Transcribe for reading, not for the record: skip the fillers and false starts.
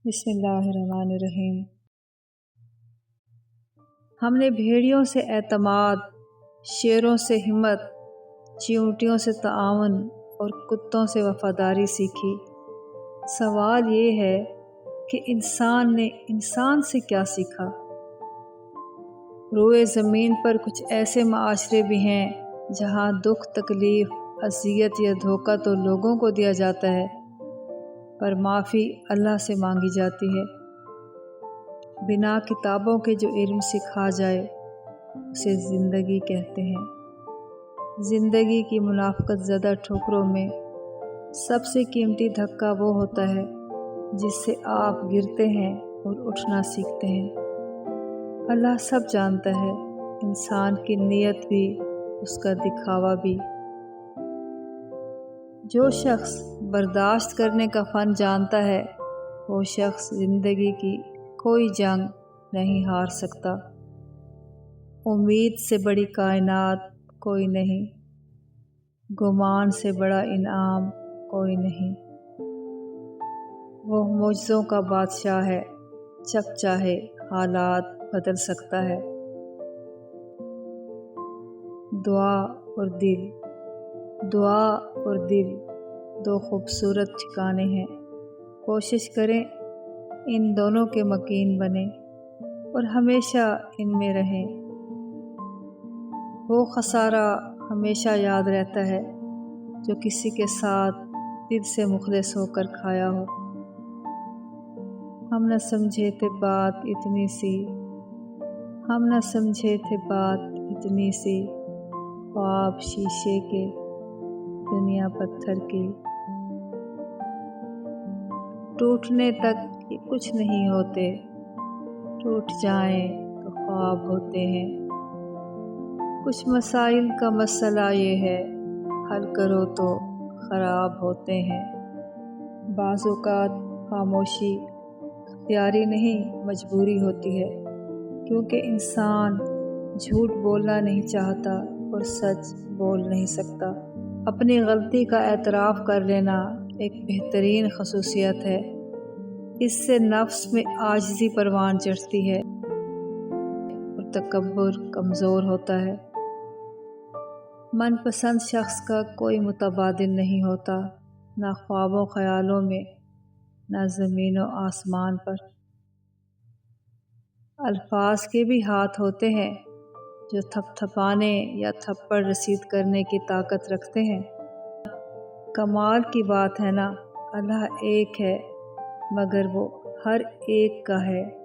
بسم اللہ الرحمن الرحیم۔ ہم نے بھیڑیوں سے اعتماد، شیروں سے ہمت، چیونٹیوں سے تعاون اور کتوں سے وفاداری سیکھی۔ سوال یہ ہے کہ انسان نے انسان سے کیا سیکھا؟ روئے زمین پر کچھ ایسے معاشرے بھی ہیں جہاں دکھ، تکلیف، اذیت یا دھوکہ تو لوگوں کو دیا جاتا ہے، پر معافی اللہ سے مانگی جاتی ہے۔ بنا کتابوں کے جو علم سکھا جائے اسے زندگی کہتے ہیں۔ زندگی کی منافقت زدہ ٹھوکروں میں سب سے قیمتی دھکا وہ ہوتا ہے جس سے آپ گرتے ہیں اور اٹھنا سیکھتے ہیں۔ اللہ سب جانتا ہے، انسان کی نیت بھی، اس کا دکھاوا بھی۔ جو شخص برداشت کرنے کا فن جانتا ہے وہ شخص زندگی کی کوئی جنگ نہیں ہار سکتا۔ امید سے بڑی کائنات کوئی نہیں، گمان سے بڑا انعام کوئی نہیں۔ وہ معجزوں کا بادشاہ ہے، جب چاہے حالات بدل سکتا ہے۔ دعا اور دل، دعا اور دل دو خوبصورت ٹھکانے ہیں۔ کوشش کریں ان دونوں کے مکین بنیں اور ہمیشہ ان میں رہیں۔ وہ خسارہ ہمیشہ یاد رہتا ہے جو کسی کے ساتھ دل سے مخلص ہو کر کھایا ہو۔ ہم نہ سمجھے تھے بات اتنی سی، ہم نہ سمجھے تھے بات اتنی سی، خواب شیشے کے، دنیا پتھر کی۔ ٹوٹنے تک یہ کچھ نہیں ہوتے، ٹوٹ جائیں تو خواب ہوتے ہیں۔ کچھ مسائل کا مسئلہ یہ ہے، حل کرو تو خراب ہوتے ہیں۔ بعض اوقات خاموشی اختیاری نہیں مجبوری ہوتی ہے، کیونکہ انسان جھوٹ بولنا نہیں چاہتا اور سچ بول نہیں سکتا۔ اپنی غلطی کا اعتراف کر لینا ایک بہترین خصوصیت ہے۔ اس سے نفس میں عاجزی پروان چڑھتی ہے اور تکبر کمزور ہوتا ہے۔ من پسند شخص کا کوئی متبادل نہیں ہوتا، نہ خواب و خیالوں میں، نہ زمین و آسمان پر۔ الفاظ کے بھی ہاتھ ہوتے ہیں جو تھپ تھپانے یا تھپڑ رسید کرنے کی طاقت رکھتے ہیں۔ کمال کی بات ہے نا، اللہ ایک ہے مگر وہ ہر ایک کا ہے۔